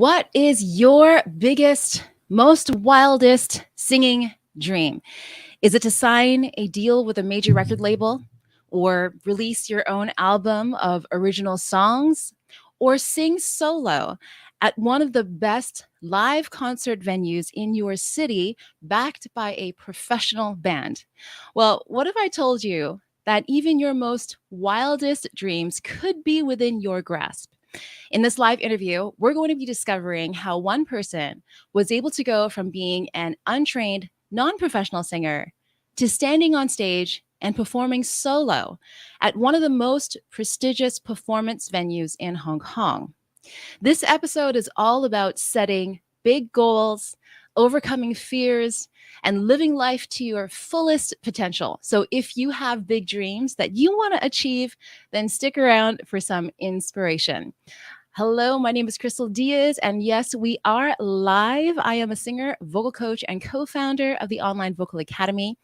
What is your biggest, most wildest singing dream? Is it to sign a deal with a major record label, or release your own album of original songs, or sing solo at one of the best live concert venues in your city, backed by a professional band? Well, what if I told you that even your most wildest dreams could be within your grasp? In this live interview, we're going to be discovering how one person was able to go from being an untrained, non professional singer to standing on stage and performing solo at one of the most prestigious performance venues in Hong Kong. This episode is all about setting big goals, overcoming fears, and living life to your fullest potential. So, if you have big dreams that you want to achieve, then stick around for some inspiration. Hello, my name is Crystal Diaz, and yes, we are live. I am a singer, vocal coach, and co founder of the Online Vocal Academy.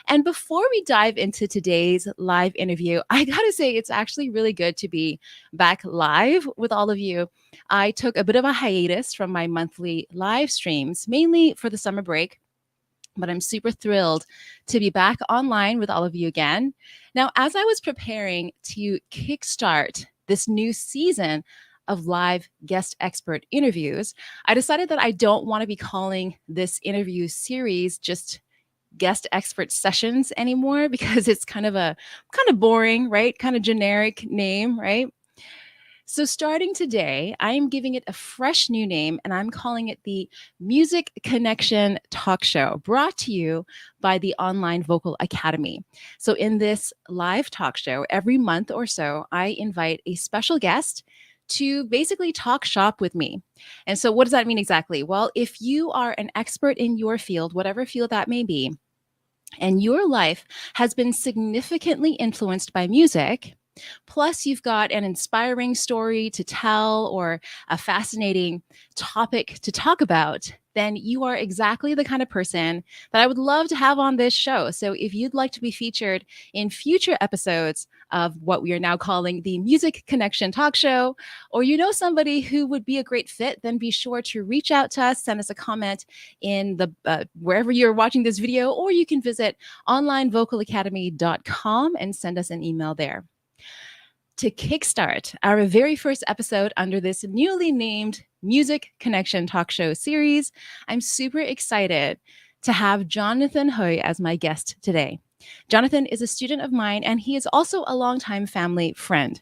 And before we dive into today's live interview, I gotta say, it's actually really good to be back live with all of you. I took a bit of a hiatus from my monthly live streams, mainly for the summer break. But I'm super thrilled to be back online with all of you again. Now, as I was preparing to kickstart this new season of live guest expert interviews, I decided that I don't want to be calling this interview series just guest expert sessions anymore, because it's kind of boring, right? Kind of generic name, right? So starting today, I am giving it a fresh new name, and I'm calling it the Music Connection Talk Show, brought to you by the Online Vocal Academy. So in this live talk show, every month or so, I invite a special guest to basically talk shop with me. And so what does that mean exactly? Well, if you are an expert in your field, whatever field that may be, and your life has been significantly influenced by music, plus you've got an inspiring story to tell or a fascinating topic to talk about, then you are exactly the kind of person that I would love to have on this show. So if you'd like to be featured in future episodes of what we are now calling the Music Connection Talk Show, or you know somebody who would be a great fit, then be sure to reach out to us, send us a comment in the wherever you're watching this video, or you can visit onlinevocalacademy.com and send us an email there. To kickstart our very first episode under this newly named Music Connection Talk Show series, I'm super excited to have Jonathan Hui as my guest today. Jonathan is a student of mine, and he is also a longtime family friend.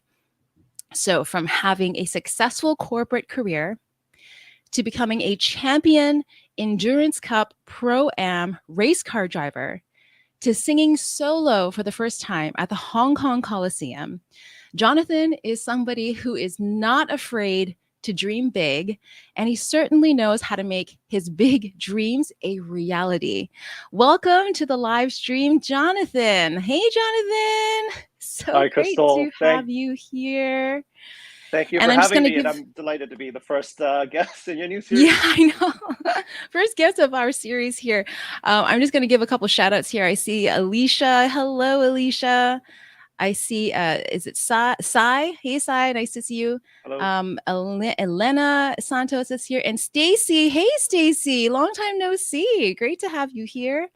So from having a successful corporate career to becoming a champion Endurance Cup Pro-Am race car driver, to singing solo for the first time at the Hong Kong Coliseum, Jonathan is somebody who is not afraid to dream big, and he certainly knows how to make his big dreams a reality. Welcome to the live stream, Jonathan. Hey, Jonathan. So Hi, great Crystal. to have you here. Thank you And for I'm just having going to me, and give... I'm delighted to be the first guest in your new series. Yeah, I know. First guest of our series here. I'm just going to give a couple shout outs here. I see Alicia. Hello, Alicia. I see, is it Sai? Hey, Sai, nice to see you. Hello. Elena Santos is here. And Stacy. Hey, Stacy, long time no see. Great to have you here.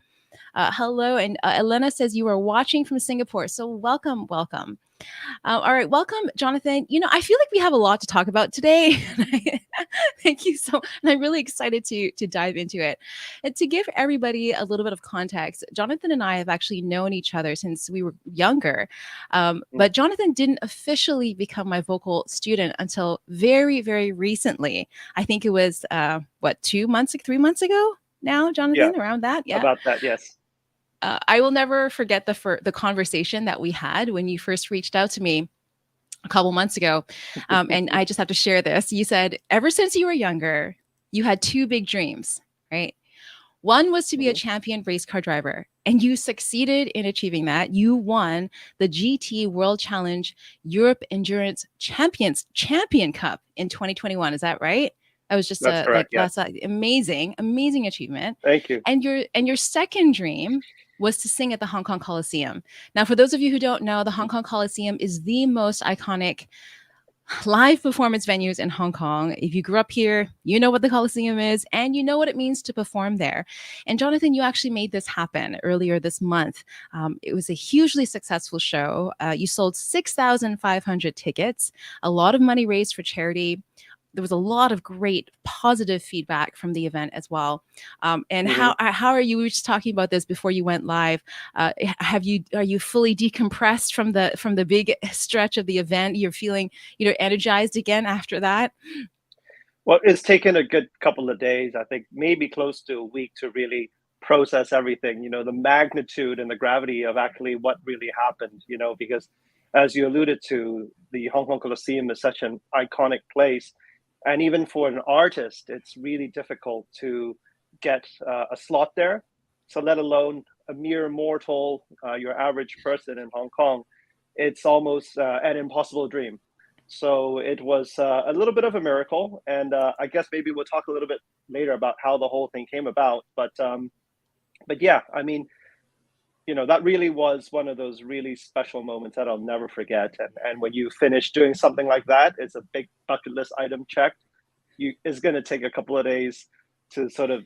Hello. And Elena says you are watching from Singapore. So welcome, welcome. All right, welcome, Jonathan. You know, I feel like we have a lot to talk about today. Thank you so, and I'm really excited to dive into it. And to give everybody a little bit of context, Jonathan and I have actually known each other since we were younger. But Jonathan didn't officially become my vocal student until very, very recently. I think it was 3 months ago now, Jonathan, Yeah, around that. Yeah. about that, yes. I will never forget the conversation that we had when you first reached out to me a couple months ago. And I just have to share this. You said, ever since you were younger, you had two big dreams, right? One was to be a champion race car driver, and you succeeded in achieving that. You won the GT World Challenge Europe Endurance Champion Cup in 2021. Is that right? That was just That's correct, yes. that's amazing achievement. Thank you. And your second dream was to sing at the Hong Kong Coliseum. Now, for those of you who don't know, the Hong Kong Coliseum is the most iconic live performance venues in Hong Kong. If you grew up here, you know what the Coliseum is and you know what it means to perform there. And Jonathan, you actually made this happen earlier this month. It was a hugely successful show. You sold 6,500 tickets, a lot of money raised for charity. There was a lot of great positive feedback from the event as well. And Hmm. how are you? We were just talking about this before you went live. Are you fully decompressed from the big stretch of the event? You're feeling energized again after that. Well, it's taken a good couple of days, I think maybe close to a week to really process everything, the magnitude and the gravity of actually what really happened, because as you alluded to, the Hong Kong Coliseum is such an iconic place. And even for an artist, it's really difficult to get a slot there. So, let alone a mere mortal, your average person in Hong Kong, it's almost an impossible dream. So it was a little bit of a miracle, and I guess maybe we'll talk a little bit later about how the whole thing came about. But yeah, I mean, that really was one of those really special moments that I'll never forget. And when you finish doing something like that, it's a big bucket list item checked. It's going to take a couple of days to sort of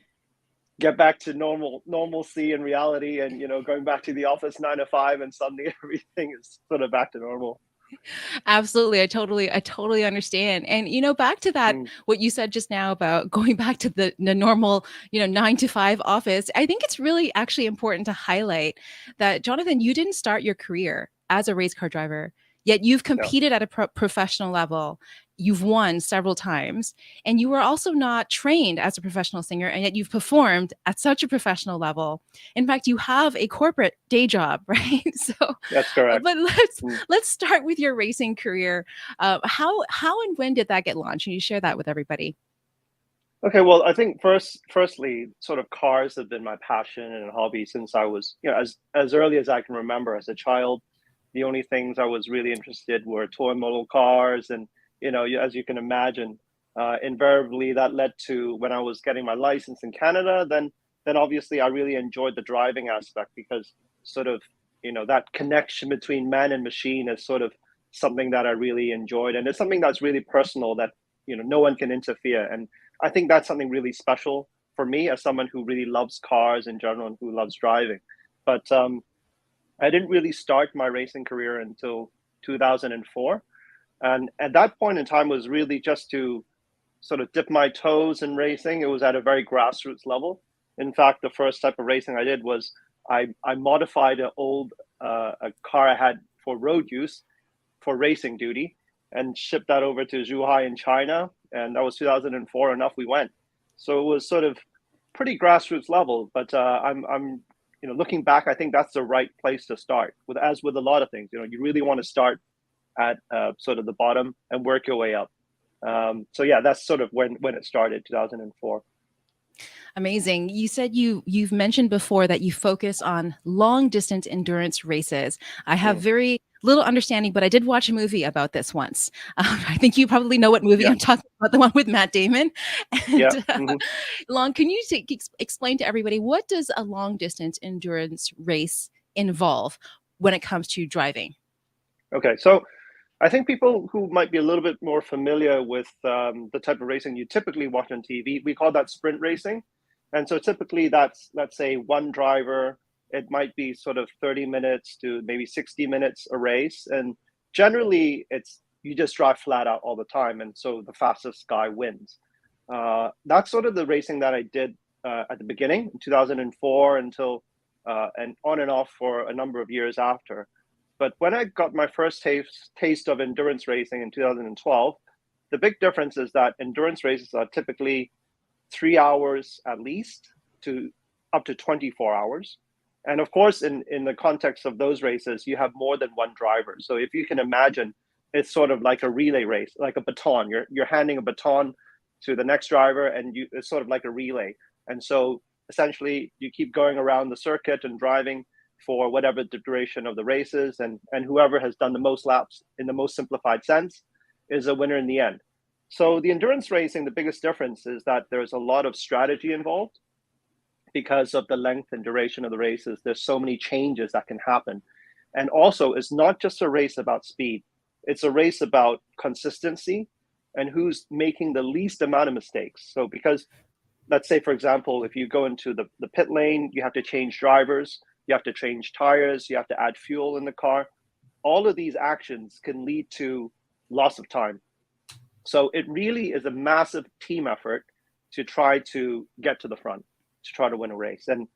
get back to normalcy and reality, and going back to the office 9 to 5, and suddenly everything is sort of back to normal. Absolutely. I totally understand. And back to that, Mm, what you said just now about going back to the normal, 9 to 5 office. I think it's really actually important to highlight that, Jonathan, you didn't start your career as a race car driver, yet you've no. competed at a professional level. You've won several times, and you were also not trained as a professional singer, and yet you've performed at such a professional level. In fact, you have a corporate day job, right? So, That's correct. but Mm. let's start with your racing career. How and when did that get launched? Can you share that with everybody? Okay, well, I think firstly, sort of cars have been my passion and hobby since I was, as early as I can remember as a child. The only things I was really interested were toy model cars, and as you can imagine, invariably that led to when I was getting my license in Canada. Then obviously I really enjoyed the driving aspect because sort of that connection between man and machine is sort of something that I really enjoyed, and it's something that's really personal that no one can interfere. And I think that's something really special for me as someone who really loves cars in general and who loves driving. But I didn't really start my racing career until 2004. And at that point in time was really just to sort of dip my toes in racing. It was at a very grassroots level. In fact, the first type of racing I did was I modified an old a car I had for road use for racing duty and shipped that over to Zhuhai in China. And that was 2004, and off we went. So it was sort of pretty grassroots level, but I'm looking back, I think that's the right place to start. As with a lot of things, you really want to start at sort of the bottom and work your way up. So yeah, that's sort of when it started, 2004. Amazing. You said you've mentioned before that you focus on long distance endurance races. I have Mm, very little understanding, but I did watch a movie about this once. I think you probably know what movie yeah, I'm talking about, the one with Matt Damon. yeah. And Hmm. can you explain to everybody, what does a long distance endurance race involve when it comes to driving? Okay, so I think people who might be a little bit more familiar with the type of racing you typically watch on TV, we call that sprint racing. And so typically that's, let's say, one driver. It might be sort of 30 minutes to maybe 60 minutes a race. And generally, it's you just drive flat out all the time. And so the fastest guy wins. That's sort of the racing that I did at the beginning in 2004 until and on and off for a number of years after. But when I got my first taste of endurance racing in 2012, the big difference is that endurance races are typically 3 hours at least to up to 24 hours. And of course, in the context of those races, you have more than one driver. So if you can imagine, it's sort of like a relay race, like a baton. You're handing a baton to the next driver, and it's sort of like a relay. And so essentially, you keep going around the circuit and driving for whatever the duration of the races, and whoever has done the most laps in the most simplified sense is a winner in the end. So the endurance racing, the biggest difference is that there's a lot of strategy involved because of the length and duration of the races. There's so many changes that can happen. And also, it's not just a race about speed. It's a race about consistency and who's making the least amount of mistakes. So because let's say, for example, if you go into the pit lane, you have to change drivers, you have to change tires, you have to add fuel in the car. All of these actions can lead to loss of time. So it really is a massive team effort to try to get to the front, to try to win a race. And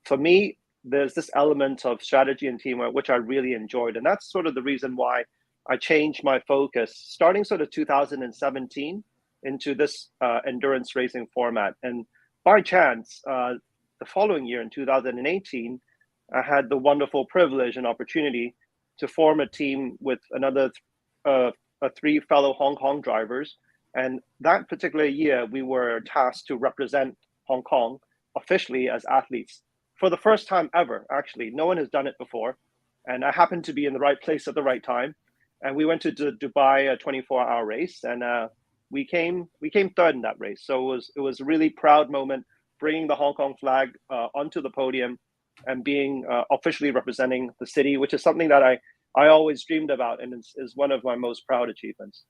for me, there's this element of strategy and teamwork, which I really enjoyed. And that's sort of the reason why I changed my focus starting sort of 2017 into this endurance racing format. And by chance, the following year in 2018, I had the wonderful privilege and opportunity to form a team with another three fellow Hong Kong drivers. And that particular year, we were tasked to represent Hong Kong officially as athletes for the first time ever. Actually, no one has done it before. And I happened to be in the right place at the right time. And we went to Dubai, a 24-hour race, and we came third in that race. So it was a really proud moment, bringing the Hong Kong flag onto the podium and being officially representing the city, which is something that I always dreamed about, and is one of my most proud achievements.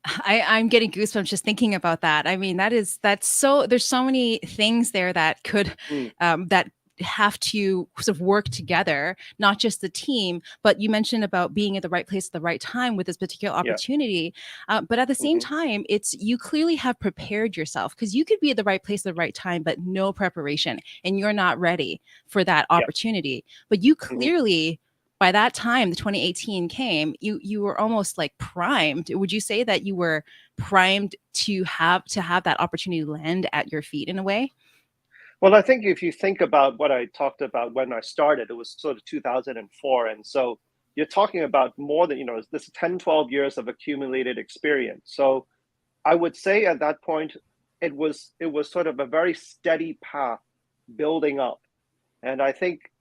I'm getting goosebumps just thinking about that. I mean, that's so, there's so many things there that could that have to sort of work together, not just the team, but you mentioned about being at the right place at the right time with this particular opportunity. But at the same time, it's, you clearly have prepared yourself, because you could be at the right place at the right time, but no preparation, and you're not ready for that opportunity. But you clearly, by that time, the 2018 came, you were almost like primed. Would you say that you were primed to have that opportunity land at your feet in a way? Well, I think if you think about what I talked about when I started, it was sort of 2004. And so you're talking about more than, this 10, 12 years of accumulated experience. So I would say at that point, it was sort of a very steady path building up. And I think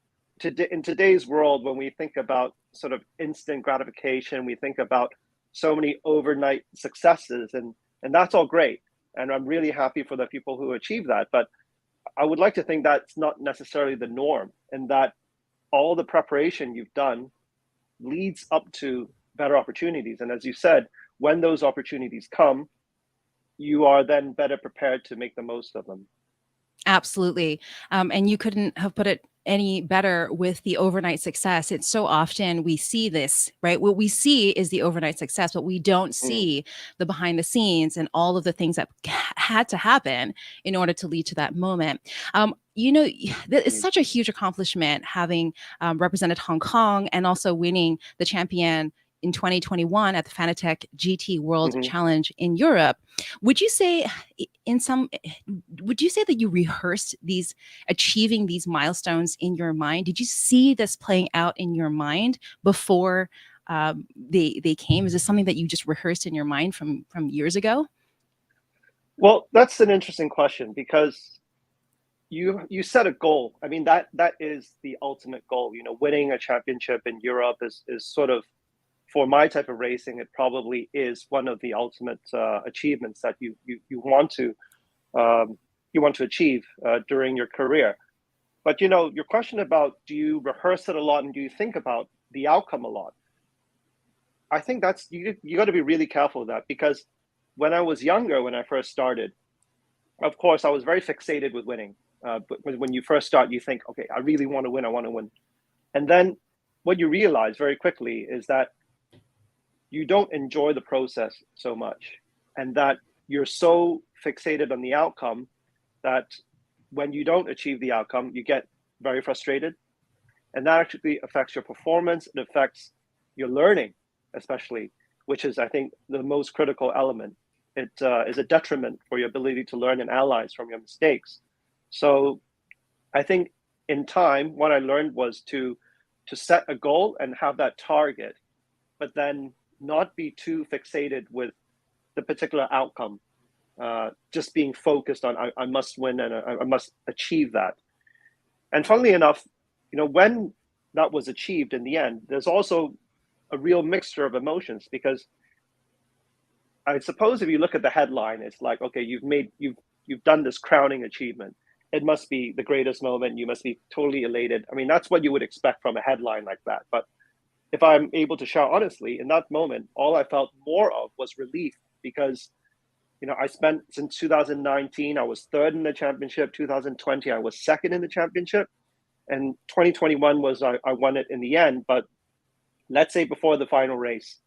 in today's world, when we think about sort of instant gratification, we think about so many overnight successes, and that's all great. And I'm really happy for the people who achieve that. But I would like to think that's not necessarily the norm, and that all the preparation you've done leads up to better opportunities. And as you said, when those opportunities come, you are then better prepared to make the most of them. Absolutely. And you couldn't have put it any better with the overnight success. It's so often we see this, right? What we see is the overnight success, but we don't see the behind the scenes and all of the things that had to happen in order to lead to that moment. It's such a huge accomplishment having represented Hong Kong and also winning the champion in 2021 at the Fanatec GT World Challenge in Europe. Would you say that you rehearsed achieving these milestones in your mind? Did you see this playing out in your mind before they came? Is this something that you just rehearsed in your mind from years ago? Well, that's an interesting question, because you set a goal. I mean, that is the ultimate goal. Winning a championship in Europe is sort of, for my type of racing, it probably is one of the ultimate achievements that you want to achieve during your career. But your question about, do you rehearse it a lot and do you think about the outcome a lot? I think that's, you got to be really careful of that, because when I was younger, when I first started, of course, I was very fixated with winning. But when you first start, you think, okay, I really want to win. I want to win. And then what you realize very quickly is that you don't enjoy the process so much, and that you're so fixated on the outcome that when you don't achieve the outcome, you get very frustrated. And that actually affects your performance. It affects your learning, especially, which is, I think, the most critical element. It is a detriment for your ability to learn and analyze from your mistakes. So I think in time, what I learned was to set a goal and have that target, but then not be too fixated with the particular outcome, just being focused on, I must win and I must achieve that. And funnily enough, when that was achieved in the end, there's also a real mixture of emotions, because I suppose if you look at the headline, it's like, okay, you've done this crowning achievement. It must be the greatest moment. You must be totally elated. I mean, that's what you would expect from a headline like that. But if I'm able to share honestly, in that moment, all I felt more of was relief because, I spent since 2019, I was third in the championship. 2020, I was second in the championship. And 2021 was, I won it in the end. But let's say before the final race,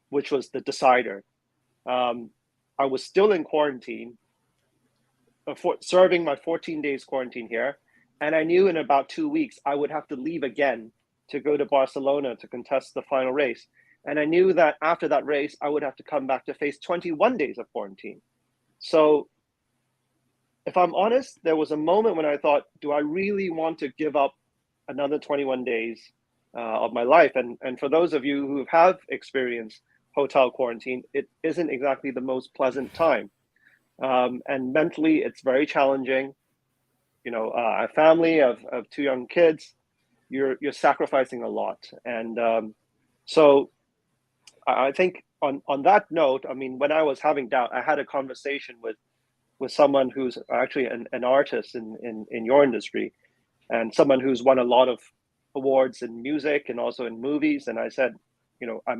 which was the decider, I was still in quarantine, serving my 14 days quarantine here. And I knew in about 2 weeks, I would have to leave again to go to Barcelona to contest the final race. And I knew that after that race, I would have to come back to face 21 days of quarantine. So if I'm honest, there was a moment when I thought, do I really want to give up another 21 days of my life? And for those of you who have experienced hotel quarantine, it isn't exactly the most pleasant time. And mentally, it's very challenging. A family of two young kids, you're sacrificing a lot. And so I think on that note, I mean, when I was having doubt, I had a conversation with someone who's actually an artist in your industry, and someone who's won a lot of awards in music and also in movies. And I said,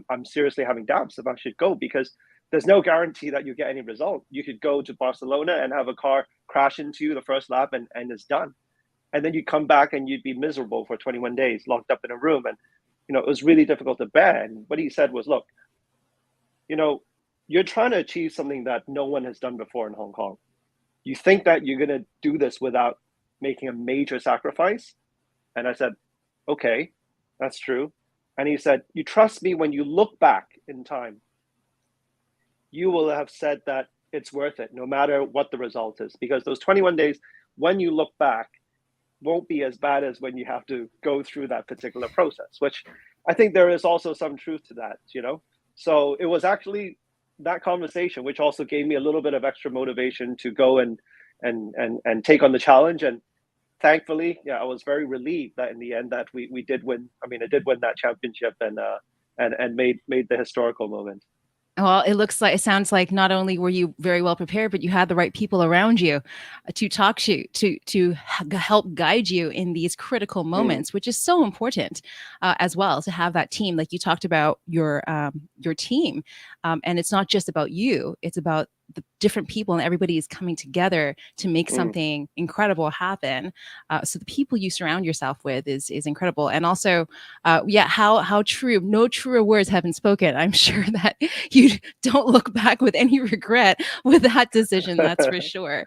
I'm seriously having doubts if I should go because there's no guarantee that you get any result. You could go to Barcelona and have a car crash into you the first lap and it's done. And then you come back and you'd be miserable for 21 days, locked up in a room. And, it was really difficult to bear. And what he said was, look, you're trying to achieve something that no one has done before in Hong Kong. You think that you're going to do this without making a major sacrifice? And I said, okay, that's true. And he said, you trust me when you look back in time, you will have said that it's worth it no matter what the result is, because those 21 days, when you look back, won't be as bad as when you have to go through that particular process, which I think there is also some truth to that, So it was actually that conversation, which also gave me a little bit of extra motivation to go and take on the challenge. And thankfully, yeah, I was very relieved that in the end that we did win. I mean, I did win that championship and made the historical moment. Well, it sounds like not only were you very well prepared, but you had the right people around you to talk to help guide you in these critical moments, which is so important as well to have that team. Like you talked about your team, and it's not just about you; it's about the different people, and everybody is coming together to make something incredible happen. So the people you surround yourself with is incredible, and also, how true. No truer words have been spoken. I'm sure that you don't look back with any regret with that decision. That's for sure.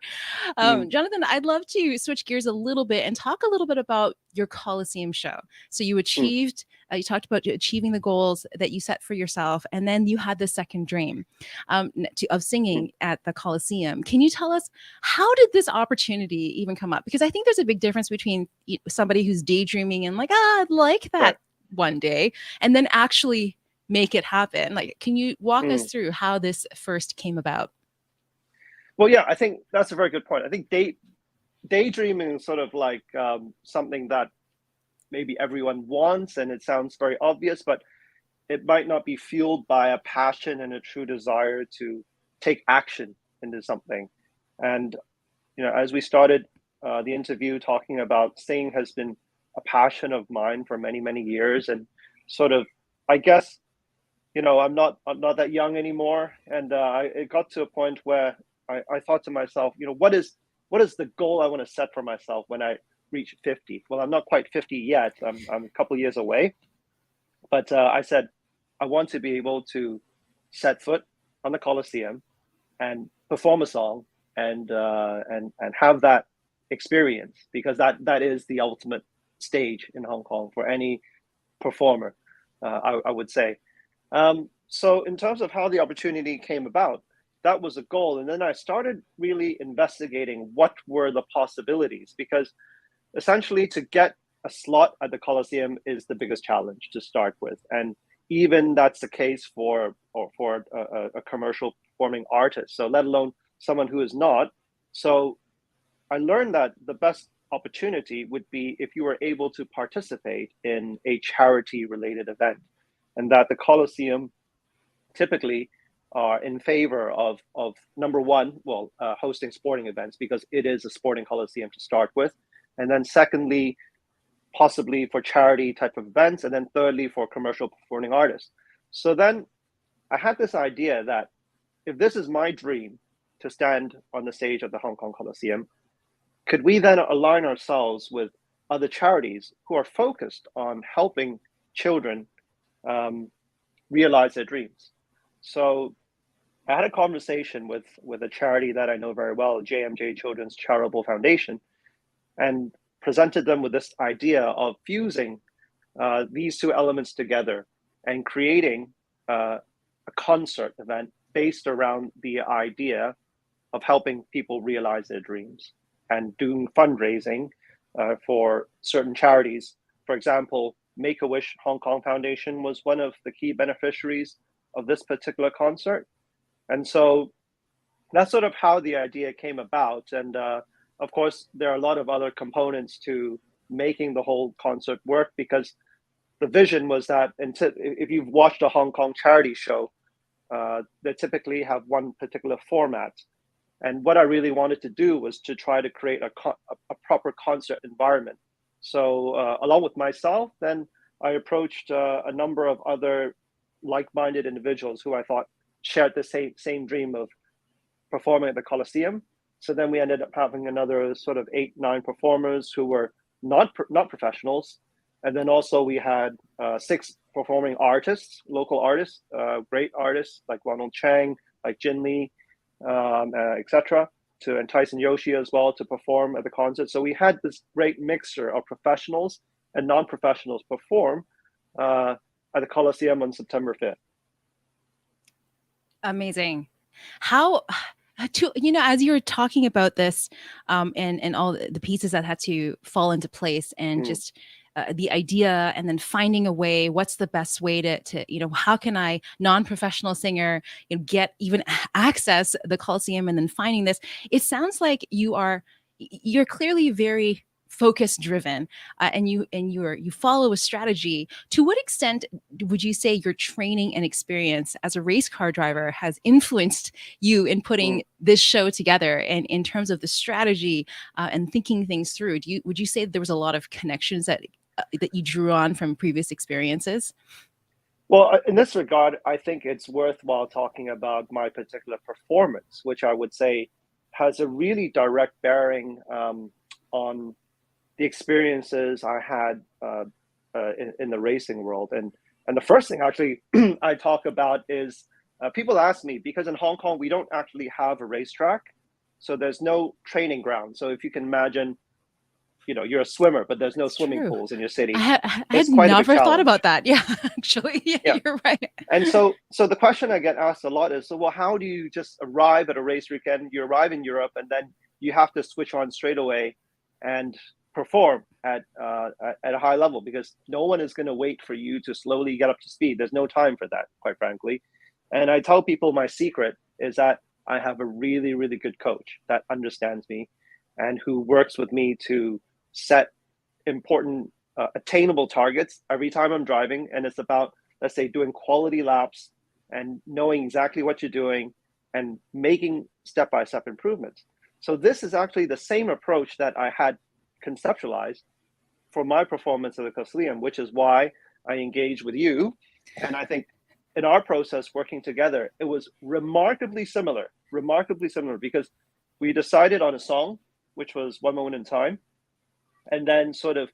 Jonathan, I'd love to switch gears a little bit and talk a little bit about your Coliseum show. So you achieved. You talked about achieving the goals that you set for yourself, and then you had the second dream of singing at the Coliseum. Can you tell us, how did this opportunity even come up? Because I think there's a big difference between somebody who's daydreaming and like, I'd like that one day, and then actually make it happen. Like, can you walk us through how this first came about? Well, yeah, I think that's a very good point. I think daydreaming is sort of like something that maybe everyone wants, and it sounds very obvious, but it might not be fueled by a passion and a true desire to take action into something. And, as we started the interview talking about, singing has been a passion of mine for many, many years. And sort of, I guess, I'm not that young anymore. And it got to a point where I thought to myself, what is the goal I want to set for myself when I reach 50? Well, I'm not quite 50 yet. I'm a couple of years away. But I said, I want to be able to set foot on the Coliseum and perform a song and have that experience, because that is the ultimate stage in Hong Kong for any performer, I would say. So in terms of how the opportunity came about, that was a goal. And then I started really investigating what were the possibilities, because essentially to get a slot at the Coliseum is the biggest challenge to start with. And even that's the case for a commercial performing artist. So let alone someone who is not. So I learned that the best opportunity would be if you were able to participate in a charity related event, and that the Coliseum typically are in favor of number one, hosting sporting events, because it is a sporting Coliseum to start with. And then secondly, possibly for charity type of events, and then thirdly for commercial performing artists. So then I had this idea that if this is my dream to stand on the stage of the Hong Kong Coliseum, could we then align ourselves with other charities who are focused on helping children realize their dreams? So I had a conversation with a charity that I know very well, JMJ Children's Charitable Foundation, and presented them with this idea of fusing these two elements together and creating a concert event based around the idea of helping people realize their dreams and doing fundraising for certain charities. For example, Make-A-Wish Hong Kong Foundation was one of the key beneficiaries of this particular concert. And so that's sort of how the idea came about. And of course, there are a lot of other components to making the whole concert work, because the vision was that if you've watched a Hong Kong charity show, they typically have one particular format. And what I really wanted to do was to try to create a proper concert environment. So along with myself, then I approached a number of other like-minded individuals who I thought shared the same dream of performing at the Coliseum. So then we ended up having another sort of 8-9 performers who were not professionals. And then also we had 6 performing artists, local artists, great artists like Ronald Chang, like Jin Lee, etc., and Tyson Yoshi as well to perform at the concert. So we had this great mixture of professionals and non-professionals perform at the Coliseum on September 5th. Amazing. How as you were talking about this, and all the pieces that had to fall into place, and just the idea, and then finding a way, what's the best way to how can I, non-professional singer, get even access the Coliseum, and then finding this. It sounds like you're clearly very focus driven, and you follow a strategy. To what extent would you say your training and experience as a race car driver has influenced you in putting this show together, and in terms of the strategy and thinking things through? Would you say that there was a lot of connections that you drew on from previous experiences? Well, in this regard, I think it's worthwhile talking about my particular performance, which I would say has a really direct bearing on the experiences I had in the racing world. And the first thing actually I talk about is people ask me, because in Hong Kong, we don't actually have a racetrack. So there's no training ground. So if you can imagine, you're a swimmer, but there's no swimming pools in your city. I had never thought about that. Yeah, actually, yeah. You're right. And so the question I get asked a lot is, well, how do you just arrive at a race weekend? You arrive in Europe, and then you have to switch on straight away and perform at a high level, because no one is going to wait for you to slowly get up to speed. There's no time for that, quite frankly. And I tell people my secret is that I have a really, really good coach that understands me and who works with me to set important attainable targets every time I'm driving. And it's about, let's say, doing quality laps and knowing exactly what you're doing and making step-by-step improvements. So this is actually the same approach that I had conceptualized for my performance at the Coliseum, which is why I engaged with you. And I think in our process working together, it was remarkably similar, because we decided on a song, which was One Moment in Time. And then sort of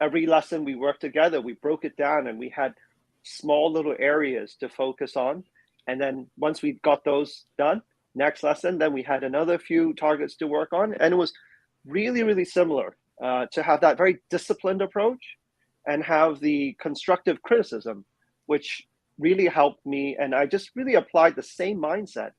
every lesson we worked together, we broke it down, and we had small little areas to focus on. And then once we got those done, next lesson, then we had another few targets to work on. And it was really, really similar to have that very disciplined approach and have the constructive criticism, which really helped me. And I just really applied the same mindset.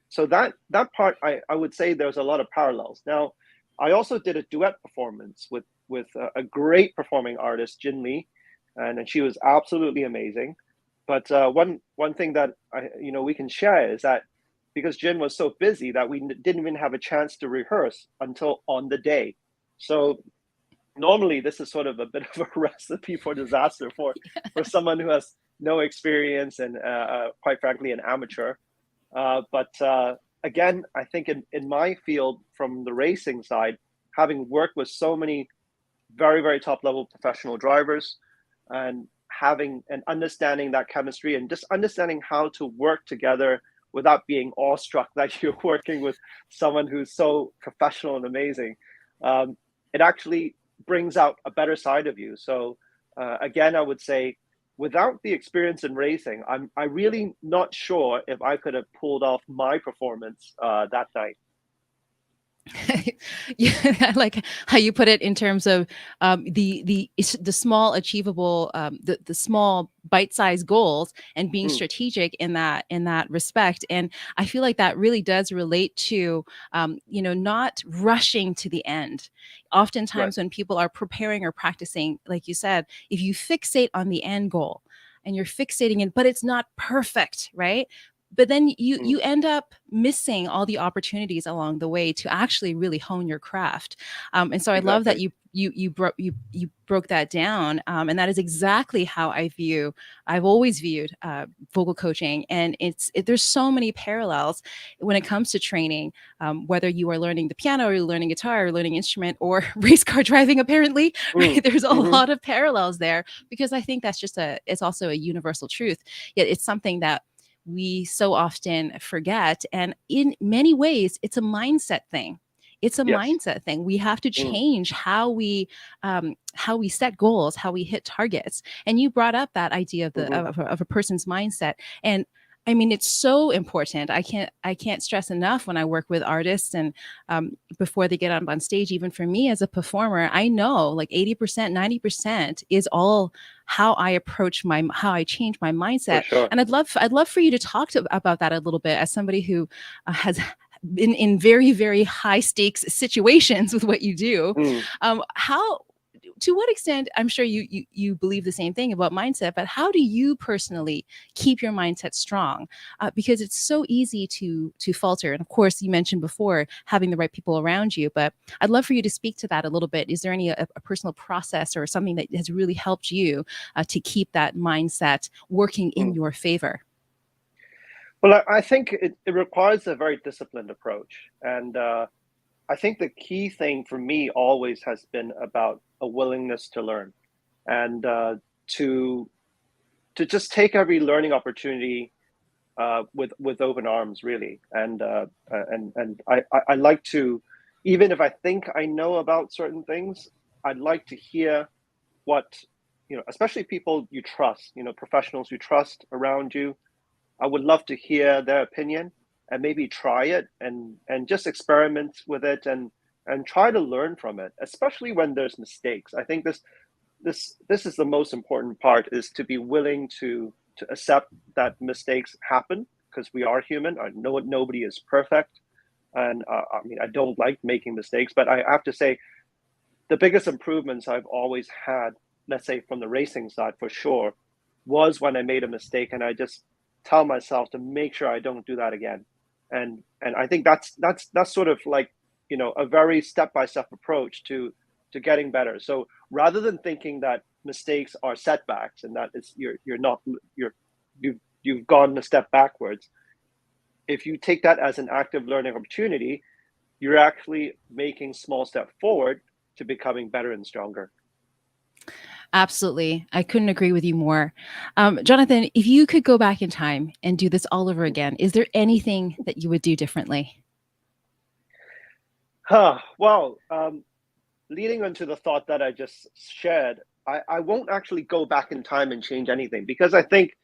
So that part, I would say there's a lot of parallels. Now, I also did a duet performance with a great performing artist, Jin Lee, and she was absolutely amazing. But one thing that we can share is that because Jin was so busy that we didn't even have a chance to rehearse until on the day. So normally this is sort of a bit of a recipe for disaster for someone who has no experience and quite frankly an amateur. But again, I think in my field from the racing side, having worked with so many very, very top level professional drivers, and having and understanding that chemistry and just understanding how to work together without being awestruck that you're working with someone who's so professional and amazing. It actually brings out a better side of you. So again, I would say without the experience in racing, I really not sure if I could have pulled off my performance that night. Yeah, I like how you put it in terms of the small achievable the small bite-sized goals and being Mm, strategic in that respect. And I feel like that really does relate to not rushing to the end. right. Oftentimes when people are preparing or practicing, like you said, if you fixate on the end goal and you're fixating it, but it's not perfect, right? But then you Mm, end up missing all the opportunities along the way to actually really hone your craft. And so I love that exactly. you broke that down, and that is exactly how I've always viewed vocal coaching. And there's so many parallels when it comes to training, whether you are learning the piano or you're learning guitar or learning instrument or race car driving, apparently. Mm, Right, there's a hmm. lot of parallels there, because I think that's just it's also a universal truth, yet it's something that we so often forget. And in many ways, it's a mindset thing. It's a Yes. mindset thing. We have to Mm, change how we set goals, how we hit targets. And you brought up that idea of hmm. of a person's mindset. And I mean, it's so important. I can't stress enough when I work with artists and before they get up on stage. Even for me as a performer, I know like 80%, 90% is all how I approach how I change my For mindset. sure. And I'd love for you to talk about that a little bit as somebody who has been in very, very high stakes situations with what you do. Mm. How, to what extent, I'm sure you believe the same thing about mindset, but how do you personally keep your mindset strong? Because it's so easy to falter. And of course, you mentioned before having the right people around you, but I'd love for you to speak to that a little bit. Is there a personal process or something that has really helped you to keep that mindset working in Mm. your favor? Well, I think it requires a very disciplined approach. And I think the key thing for me always has been about a willingness to learn and to to just take every learning opportunity with open arms, really. And I like to, even if I think I know about certain things, I'd like to hear what, especially people you trust, professionals you trust around you. I would love to hear their opinion and maybe try it and just experiment with it and try to learn from it, especially when there's mistakes. I think this is the most important part, is to be willing to accept that mistakes happen, because we are human. I know nobody is perfect, and I mean, I don't like making mistakes, but I have to say the biggest improvements I've always had, let's say from the racing side for sure, was when I made a mistake and I just tell myself to make sure I don't do that again. And I think that's sort of like, a very step by step approach to getting better. So rather than thinking that mistakes are setbacks and that it's you're not you're you've gone a step backwards, if you take that as an active learning opportunity, you're actually making small step forward to becoming better and stronger. Absolutely. I couldn't agree with you more. Jonathan, if you could go back in time and do this all over again, is there anything that you would do differently? Well, leading into the thought that I just shared, I won't actually go back in time and change anything, because I think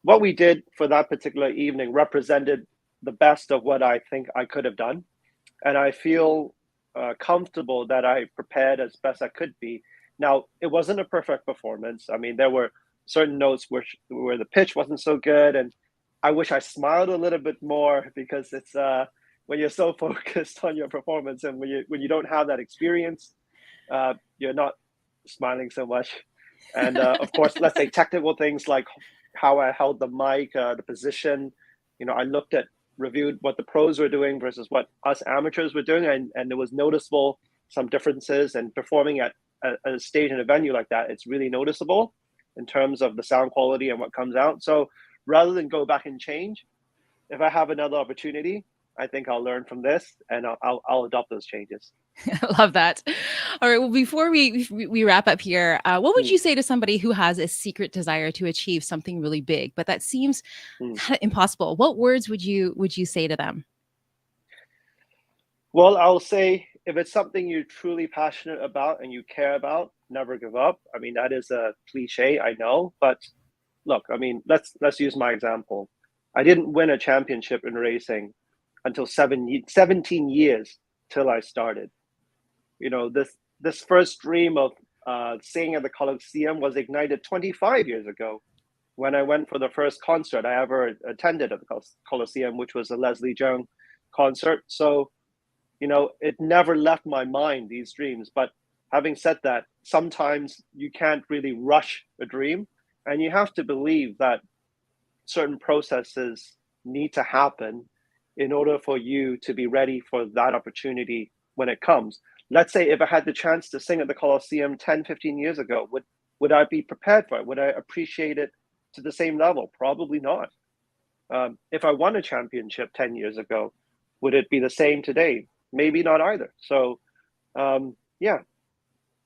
what we did for that particular evening represented the best of what I think I could have done. And I feel comfortable that I prepared as best I could be. Now, it wasn't a perfect performance. I mean, there were certain notes where the pitch wasn't so good, and I wish I smiled a little bit more, because it's when you're so focused on your performance and when you don't have that experience, you're not smiling so much. And of course, let's say technical things like how I held the mic, the position. I looked at reviewed what the pros were doing versus what us amateurs were doing, and there was noticeable some differences. And performing at a stage in a venue like that, it's really noticeable in terms of the sound quality and what comes out. So rather than go back and change, if I have another opportunity, I think I'll learn from this, and I'll adopt those changes. I love that. All right. Well, before we wrap up here, what would Mm, you say to somebody who has a secret desire to achieve something really big, but that seems mm. kind of impossible? What words would you say to them? Well, I'll say if it's something you're truly passionate about and you care about, never give up. I mean, that is a cliche, I know, but look, I mean, let's use my example. I didn't win a championship in racing until 17 years till I started. You know, this first dream of singing at the Coliseum was ignited 25 years ago when I went for the first concert I ever attended at the Coliseum, which was a Leslie Jones concert. So, you know, it never left my mind, these dreams. But having said that, sometimes you can't really rush a dream, and you have to believe that certain processes need to happen in order for you to be ready for that opportunity when it comes. Let's say if I had the chance to sing at the Coliseum 10, 15 years ago, would I be prepared for it? Would I appreciate it to the same level? Probably not. If I won a championship 10 years ago, would it be the same today? Maybe not either. So, yeah,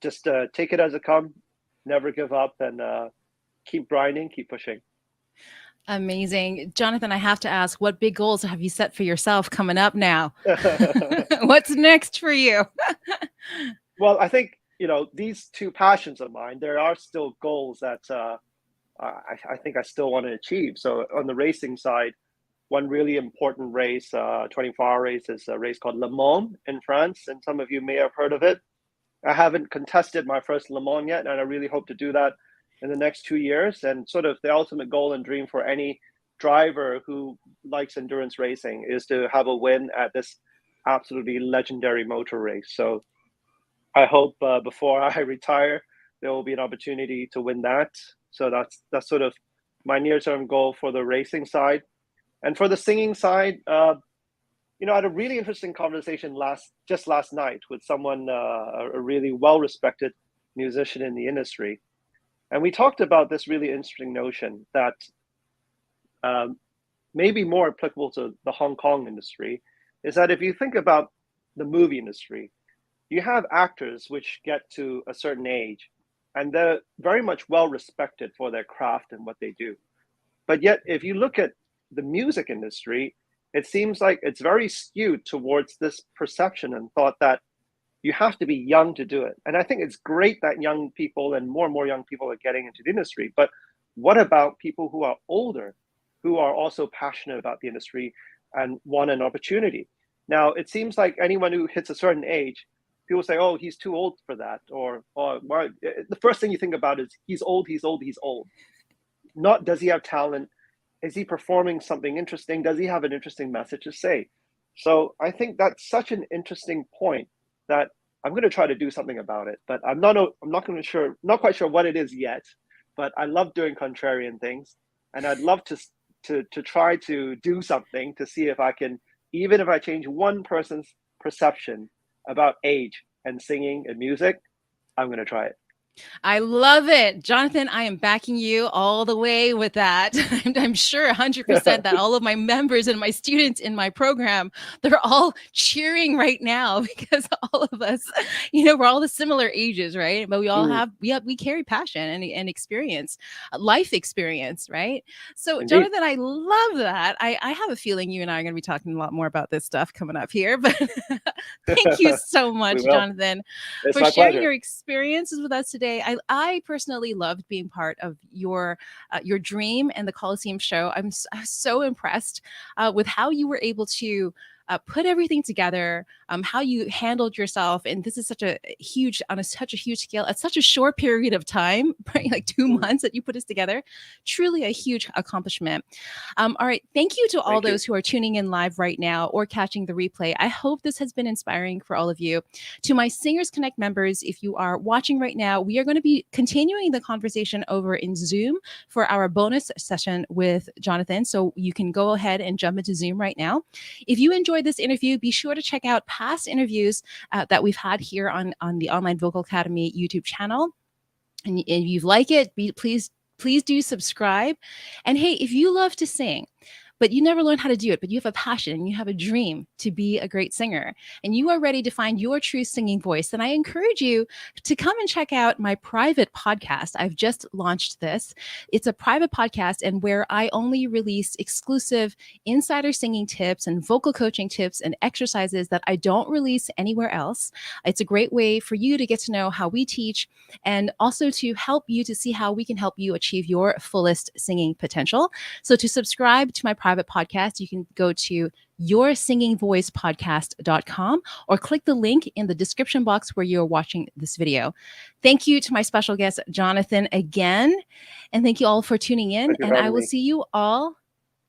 just take it as it comes, never give up, and keep grinding, keep pushing. Amazing. Jonathan, I have to ask, what big goals have you set for yourself coming up now? What's next for you? Well, I think, you know, these two passions of mine, there are still goals that I think I still want to achieve. So on the racing side, one really important race, 24-hour race, is a race called Le Mans in France, and some of you may have heard of it. I haven't contested my first Le Mans yet, and I really hope to do that in the next 2 years. And sort of the ultimate goal and dream for any driver who likes endurance racing is to have a win at this absolutely legendary motor race. So I hope before I retire, there will be an opportunity to win that. So that's sort of my near-term goal for the racing side. And for the singing side, you know, I had a really interesting conversation last night with someone, a really well-respected musician in the industry, and we talked about this really interesting notion that um, may be more applicable to the Hong Kong industry, is that if you think about the movie industry, you have actors which get to a certain age, and they're very much well respected for their craft and what they do. But yet, if you look at the music industry, it seems like it's very skewed towards this perception and thought that you have to be young to do it. And I think it's great that young people and more young people are getting into the industry. But what about people who are older, who are also passionate about the industry and want an opportunity? Now, it seems like anyone who hits a certain age, people say, oh, he's too old for that. Or well, the first thing you think about is he's old, he's old, he's old. Not does he have talent? Is he performing something interesting? Does he have an interesting message to say? So I think that's such an interesting point that I'm going to try to do something about it. But not quite sure what it is yet. But I love doing contrarian things, and I'd love to try to do something to see if I can, even if I change one person's perception about age and singing and music, I'm going to try it. I love it. Jonathan, I am backing you all the way with that. I'm sure 100% that all of my members and my students in my program, they're all cheering right now because all of us, we're all the similar ages, right? But we all Mm, we carry passion and experience, life experience, right? So indeed. Jonathan, I love that. I have a feeling you and I are going to be talking a lot more about this stuff coming up here, but thank you so We much, will. Jonathan, It's for my sharing pleasure. your experiences with us today. I personally loved being part of your dream and the Coliseum show. I was so impressed with how you were able to put everything together, how you handled yourself, and this is such a huge scale at such a short period of time, right? Like 2 months that you put this together. Truly a huge accomplishment. All right, thank you to all Thank you. those who are tuning in live right now or catching the replay. I hope this has been inspiring for all of you. To my Singers Connect members, if you are watching right now, we are going to be continuing the conversation over in Zoom for our bonus session with Jonathan. So you can go ahead and jump into Zoom right now. If you enjoyed this interview, be sure to check out past interviews that we've had here on the Online Vocal Academy YouTube channel. And if you like it, please do subscribe. And hey, if you love to sing, but you never learned how to do it, but you have a passion and you have a dream to be a great singer, and you are ready to find your true singing voice, then I encourage you to come and check out my private podcast. I've just launched this. It's a private podcast, and where I only release exclusive insider singing tips and vocal coaching tips and exercises that I don't release anywhere else. It's a great way for you to get to know how we teach, and also to help you to see how we can help you achieve your fullest singing potential. So to subscribe to my private podcast, you can go to yoursingingvoicepodcast.com or click the link in the description box where you're watching this video. Thank you to my special guest, Jonathan, again. And thank you all for tuning in. Thank you And for I having will me. see you all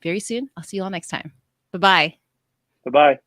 very soon. I'll see you all next time. Bye-bye. Bye-bye.